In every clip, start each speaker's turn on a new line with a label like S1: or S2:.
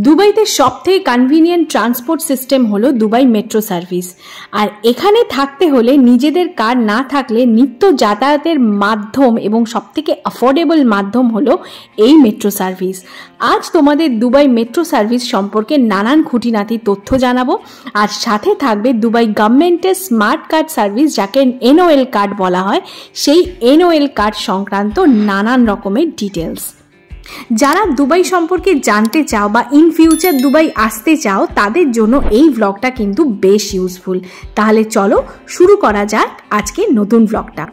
S1: দুবাইতে সবথেকে convenient transport system হলো দুবাই মেট্রো সার্ভিস। আর এখানে থাকতে হলে নিজেদের কার না থাকলে নিত্য যাতায়াতের মাধ্যম এবং সবথেকে অ্যাফোর্ডেবল মাধ্যম হলো এই মেট্রো সার্ভিস। আজ তোমাদের দুবাই মেট্রো সার্ভিস সম্পর্কে নানান খুঁটিনাটি তথ্য জানাবো, আর সাথে থাকবে দুবাই গভর্নমেন্টের স্মার্ট কার্ড সার্ভিস, যাকে NOL কার্ড বলা হয়, সেই NOL কার্ড সংক্রান্ত নানান রকমের ডিটেলস। যারা দুবাই সম্পর্কে জানতে চাও বা ইন ফিউচার দুবাই আসতে চাও তাদের জন্য এই ব্লগটা কিন্তু বেশ ইউজফুল। তাহলে চলো শুরু করা যাক আজকে নতুন ব্লগটা।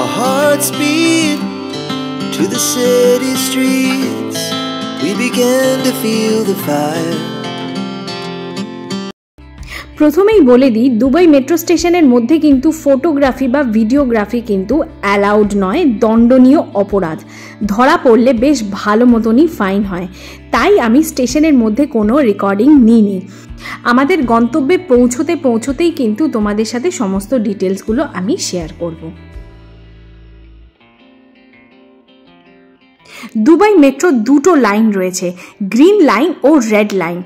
S2: Our hearts beat to the city streets. We began to feel the fire.
S1: প্রথমেই বলে দিই, দুবাই মেট্রো স্টেশনের মধ্যে কিন্তু ফটোগ্রাফি বা ভিডিওগ্রাফি কিন্তু অ্যালাউড নয়, দণ্ডনীয় অপরাধ। ধরা পড়লে বেশ ভালো মতনই ফাইন হয়। তাই আমি স্টেশনের মধ্যে কোনো রেকর্ডিং নিইনি। আমাদের গন্তব্যে পৌঁছতেই কিন্তু তোমাদের সাথে সমস্ত ডিটেলসগুলো আমি শেয়ার করব। দুবাই মেট্রো দুটো লাইন রয়েছে, গ্রিন লাইন ও রেড লাইন।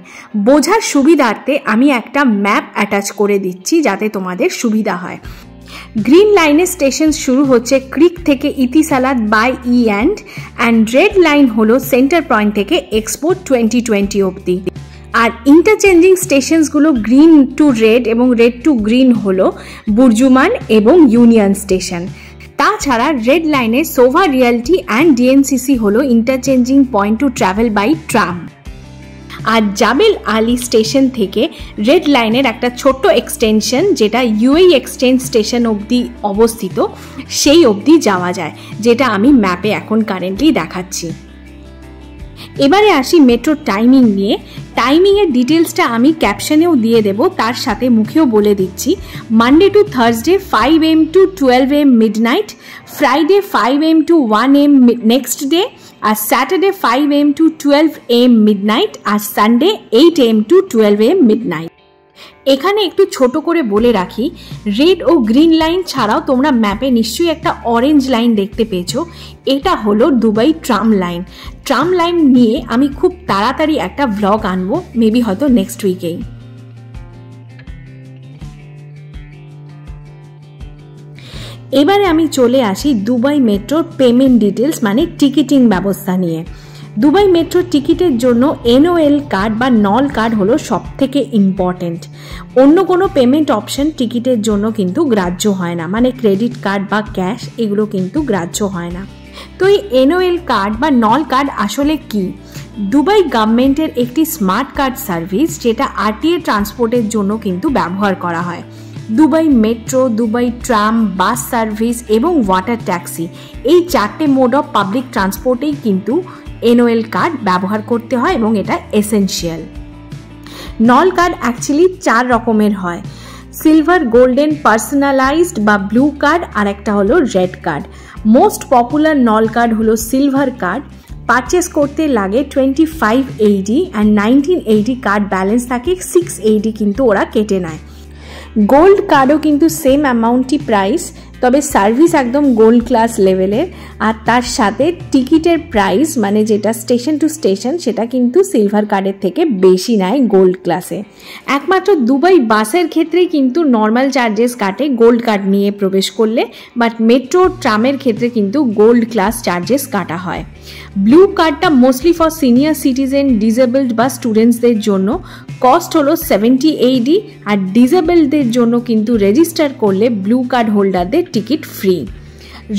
S1: বোঝার সুবিধার্থে আমি একটা ম্যাপ অ্যাটাচ করে দিচ্ছি যাতে তোমাদের সুবিধা হয়। গ্রিন লাইনের স্টেশন শুরু হচ্ছে ক্রিক থেকে Etisalat by and red line হলো সেন্টার পয়েন্ট থেকে এক্সপো 2020 অবধি। আর ইন্টারচেঞ্জিং স্টেশনসগুলো গ্রিন টু রেড এবং রেড টু গ্রিন হলো বুর্জুমান এবং ইউনিয়ন স্টেশন। তাছাড়া রেড লাইনে সোভা রিয়ালটি অ্যান্ড DNCC হলো interchanging point to travel by tram. আর জাবেল আলী স্টেশন থেকে রেড লাইনের একটা ছোট্ট এক্সটেনশন, যেটা UAE এক্সচেঞ্জ স্টেশন অবধি অবস্থিত, সেই অবধি যাওয়া যায়, যেটা আমি ম্যাপে এখন কারেন্টলি দেখাচ্ছি। এবারে আসি মেট্রো টাইমিং নিয়ে। টাইমিংয়ের ডিটেলসটা আমি ক্যাপশনেও দিয়ে দেব, তার সাথে মুখেও বলে দিচ্ছি। Monday to Thursday 5 AM to 12 AM midnight, Friday 5 AM to 1 AM next day, আর Saturday 5 AM to 12 AM midnight, আর Sunday 8 AM to 12 AM midnight. এখানে একটু ছোট করে বলে রাখি, রেড ও গ্রিন লাইন ছাড়াও তোমরা ম্যাপে নিশ্চয়ই একটা অরেঞ্জ লাইন দেখতে পেয়েছো, এটা হলো Dubai tram line. Tram line নিয়ে আমি খুব তাড়াতাড়ি একটা ভ্লগ আনবো, মেবি হয়তো নেক্সট উইকেই। এবারে আমি চলে আসি দুবাই মেট্রোর পেমেন্ট ডিটেলস, মানে টিকিটিং ব্যবস্থা নিয়ে। দুবাই মেট্রো টিকিটের জন্য NOL কার্ড বা নল কার্ড হলো সব থেকে ইম্পর্টেন্ট। অন্য কোনো পেমেন্ট অপশন টিকিটের জন্য কিন্তু গ্রাহ্য হয় না, মানে ক্রেডিট কার্ড বা ক্যাশ এগুলো কিন্তু গ্রাহ্য হয় না। তো এই NOL কার্ড বা নল কার্ড আসলে কি? দুবাই গভর্নমেন্টের একটি স্মার্ট কার্ড সার্ভিস, যেটা RTA ট্রান্সপোর্টের জন্য কিন্তু ব্যবহার করা হয়। Dubai metro, Dubai tram, bus service এবং ওয়াটার ট্যাক্সি, এই 4টে মোড অফ পাবলিক ট্রান্সপোর্টেই কিন্তু NOL কার্ড ব্যবহার করতে হয় এবং এটা এসেনশিয়াল। নল কার্ড অ্যাকচুয়ালি 4 রকমের হয়, সিলভার, গোল্ডেন, পার্সোনালাইজড বা ব্লু কার্ড, আর একটা হলো রেড কার্ড। মোস্ট পপুলার নল কার্ড হলো সিলভার কার্ড। পারচেস করতে লাগে 2580 অ্যান্ড 1980 কার্ড ব্যালেন্স থাকে 680, কিন্তু ওরা কেটে নেয়। গোল্ড কার্ডও কিন্তু সেম অ্যামাউন্টই প্রাইস, তবে সার্ভিস একদম গোল্ড ক্লাস লেভেলের। আর তার সাথে টিকিটের প্রাইস, মানে যেটা স্টেশন টু স্টেশন, সেটা কিন্তু সিলভার কার্ডের থেকে বেশি নেয় গোল্ড ক্লাসে। একমাত্র দুবাই বাসের ক্ষেত্রেই কিন্তু নর্মাল চার্জেস কাটে গোল্ড কার্ড নিয়ে প্রবেশ করলে, বাট মেট্রো ট্রামের ক্ষেত্রে কিন্তু গোল্ড ক্লাস চার্জেস কাটা হয়। ব্লু কার্ডটা mostly for senior citizen, disabled বা স্টুডেন্টসদের জন্য। কস্ট হলো 7080, আর ডিসেবলডদের জন্য কিন্তু রেজিস্টার করলে ব্লু কার্ড হোল্ডারদের টিকিট ফ্রি।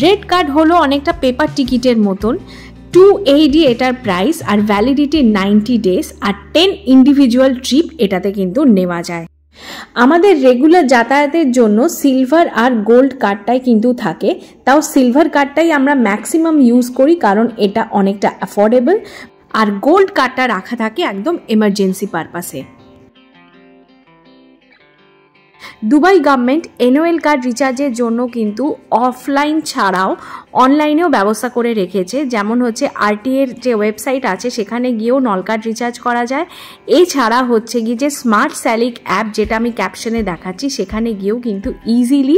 S1: রেড কার্ড হলো অনেকটা পেপার টিকিটের মতন, 280 এটার প্রাইস, আর ভ্যালিডিটি 90 ডেজ, আর 10 ইন্ডিভিজুয়াল ট্রিপ এটাতে কিন্তু নেওয়া যায়। আমাদের রেগুলার যাতায়াতের জন্য সিলভার আর গোল্ড কার্ডটাই কিন্তু থাকে, তাও সিলভার কার্ডটাই আমরা ম্যাক্সিমাম ইউজ করি কারণ এটা অনেকটা অ্যাফোর্ডেবল, আর গোল্ড কার্ডটা রাখা থাকে একদম এমার্জেন্সি পারপাসে। দুবাই গভর্নমেন্ট NOL কার্ড রিচার্জের জন্য কিন্তু অফলাইন ছাড়াও অনলাইনেও ব্যবস্থা করে রেখেছে, যেমন হচ্ছে RTA এর যে ওয়েবসাইট আছে সেখানে গিয়েও নল কার্ড রিচার্জ করা যায়। এছাড়া হচ্ছে গিয়ে যে স্মার্ট স্যালিক অ্যাপ, যেটা আমি ক্যাপশনে দেখাচ্ছি, সেখানে গিয়েও কিন্তু ইজিলি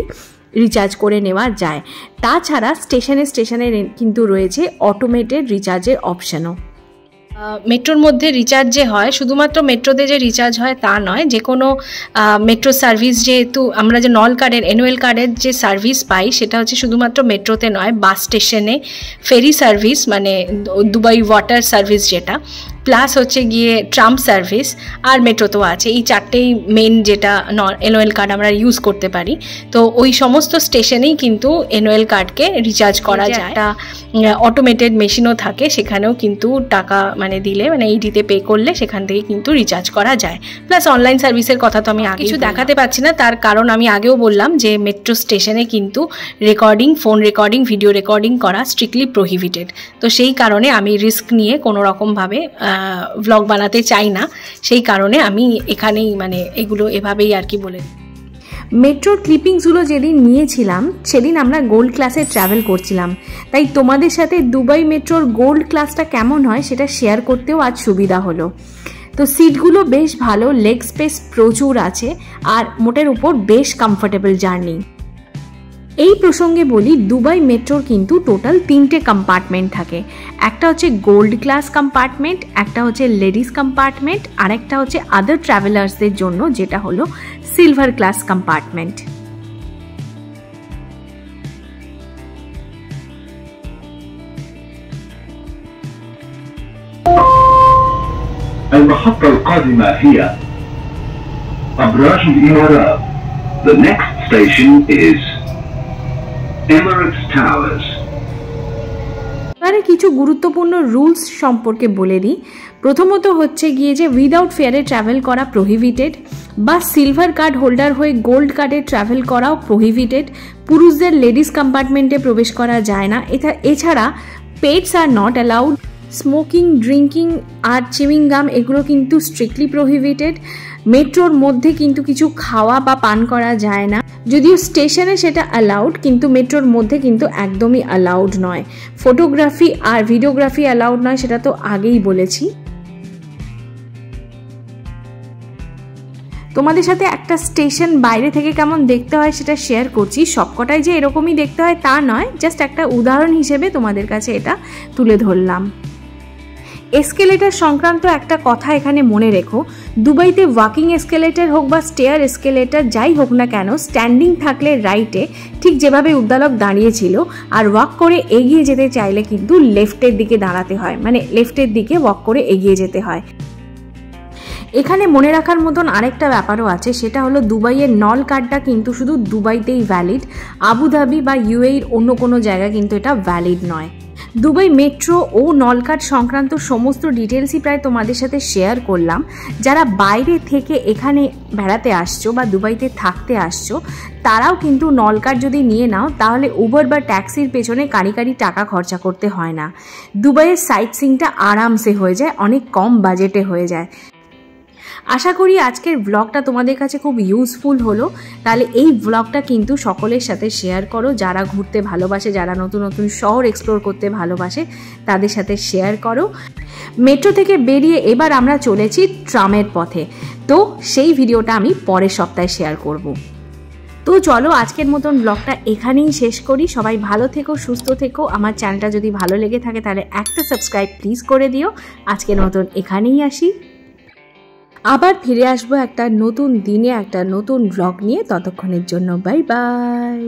S1: রিচার্জ করে নেওয়া যায়। তাছাড়া স্টেশনে কিন্তু রয়েছে অটোমেটেড রিচার্জের অপশনও। মেট্রোর মধ্যে রিচার্জ যে হয় শুধুমাত্র মেট্রোতে যে রিচার্জ হয় তা নয়, যে কোনো মেট্রো সার্ভিস যেহেতু আমরা যে নল কার্ডের NOL কার্ডের যে সার্ভিস পাই সেটা হচ্ছে শুধুমাত্র মেট্রোতে নয়, বাস স্টেশনে, ফেরি সার্ভিস মানে দুবাই ওয়াটার সার্ভিস যেটা, প্লাস হচ্ছে গিয়ে ট্রাম সার্ভিস, আর মেট্রোতেও আছে। এই চারটেই মেন যেটা NOL কার্ড আমরা ইউজ করতে পারি। তো ওই সমস্ত স্টেশনেই কিন্তু NOL কার্ডকে রিচার্জ করা যায়। একটা অটোমেটেড মেশিনও থাকে, সেখানেও কিন্তু টাকা মানে দিলে মানে এইটিতে পে করলে সেখান থেকে কিন্তু রিচার্জ করা যায়। প্লাস অনলাইন সার্ভিসের কথা তো আমি আগে কিছু দেখাতে পাচ্ছি না, তার কারণ আমি আগেও বললাম যে মেট্রো স্টেশনে কিন্তু recording, phone recording, video recording করা স্ট্রিক্টলি প্রহিবিটেড। তো সেই কারণে আমি রিস্ক নিয়ে কোনো রকমভাবে ভ্লগ বানাতে চাই না, সেই কারণে আমি এখানেই মানে এগুলো এভাবেই আর কি বলে।
S3: মেট্রোর ক্লিপিংসগুলো যেদিন নিয়েছিলাম সেদিন আমরা গোল্ড ক্লাসে ট্রাভেল করছিলাম, তাই তোমাদের সাথে দুবাই মেট্রোর গোল্ড ক্লাসটা কেমন হয় সেটা শেয়ার করতেও আজ সুবিধা হলো। তো সিটগুলো বেশ ভালো, লেগ স্পেস প্রচুর আছে, আর মোটের উপর বেশ কমফোর্টেবল জার্নি। এই প্রসঙ্গে বলি, দুবাই মেট্রোর কিন্তু টোটাল 3টে কম্পার্টমেন্ট থাকে। একটা হচ্ছে গোল্ড ক্লাস কম্পার্টমেন্ট, একটা হচ্ছে লেডিস কম্পার্টমেন্ট, আর একটা হচ্ছে আদার ট্রাভেলার্সদের জন্য যেটা হলো silver class compartment.
S4: المحطة القادمة هي أبراج الإمارات. The next station is Emirates Towers.
S3: এবারে কিছু গুরুত্বপূর্ণ রুলস সম্পর্কে বলে দিই। প্রথমত হচ্ছে গিয়ে যে উইদাউট ফেয়ারে ট্রাভেল করা প্রহিবিটেড, বা সিলভার কার্ড হোল্ডার হয়ে গোল্ড কার্ডে ট্রাভেল করাও প্রহিবিটেড। পুরুষদের লেডিস কম্পার্টমেন্টে প্রবেশ করা যায় না। এছাড়া pets are not allowed. Smoking, drinking আর চিউইং গাম এগুলো কিন্তু স্ট্রিক্টলি প্রহিবিটেড। মেট্রোর মধ্যে কিন্তু কিছু খাওয়া বা পান করা যায় না, যদিও স্টেশনে সেটা অ্যালাউড, কিন্তু মেট্রোর মধ্যে কিন্তু একদমই অ্যালাউড নয়। ফটোগ্রাফি আর ভিডিওগ্রাফি অ্যালাউড নয়, সেটা তো আগেই বলেছি। তোমাদের সাথে একটা স্টেশন বাইরে থেকে কেমন দেখতে হয় সেটা শেয়ার করছি। সবকটাই যে এরকমই দেখতে হয় তা নয়, জাস্ট একটা উদাহরণ হিসেবে তোমাদের কাছে এটা তুলে ধরলাম। এসকেলেটার সংক্রান্ত একটা কথা এখানে মনে রেখো, দুবাইতে ওয়াকিং এসকেলেটার হোক বা স্টেয়ার এসকেলেটার যাই হোক না কেন, স্ট্যান্ডিং থাকলে রাইটে ঠিক যেভাবে উদ্দালক দাঁড়িয়েছিল, আর ওয়াক করে এগিয়ে যেতে চাইলে কিন্তু লেফটের দিকে দাঁড়াতে হয়, মানে লেফটের দিকে ওয়াক করে এগিয়ে যেতে হয়। এখানে মনে রাখার মতন আরেকটা ব্যাপারও আছে, সেটা হলো দুবাইয়ের নল কার্ডটা কিন্তু শুধু দুবাইতেই ভ্যালিড, আবুধাবি বা UAEর অন্য কোনো জায়গায় কিন্তু এটা ভ্যালিড নয়। দুবাই মেট্রো ও নল কার্ড সংক্রান্ত সমস্ত ডিটেলসই প্রায় তোমাদের সাথে শেয়ার করলাম। যারা বাইরে থেকে এখানে বেড়াতে আসছো বা দুবাইতে থাকতে আসছো, তারাও কিন্তু নল কার্ড যদি নিয়ে নাও তাহলে উবার বা ট্যাক্সির পেছনে কারি টাকা খরচা করতে হয় না। দুবাইয়ের সাইট সিইংটা আরামসে হয়ে যায়, অনেক কম বাজেটে হয়ে যায়। আশা করি আজকের ব্লগটা তোমাদের কাছে খুব ইউজফুল হলো। তাহলে এই ব্লগটা কিন্তু সকলের সাথে শেয়ার করো, যারা ঘুরতে ভালোবাসে, যারা নতুন নতুন শহর এক্সপ্লোর করতে ভালোবাসে তাদের সাথে শেয়ার করো। মেট্রো থেকে বেরিয়ে এবার আমরা চলেছি ট্রামের পথে, তো সেই ভিডিওটা আমি পরের সপ্তাহে শেয়ার করব। তো চলো আজকের মতন ব্লগটা এখানেই শেষ করি। সবাই ভালো থেকো, সুস্থ থেকো। আমার চ্যানেলটা যদি ভালো লেগে থাকে তাহলে একটা সাবস্ক্রাইব প্লিজ করে দিও। আজকের মতন এখানেই আসি, আবার ফিরে আসবো একটা নতুন দিনে একটা নতুন ব্লগ নিয়ে। ততক্ষণের জন্য বাই বাই।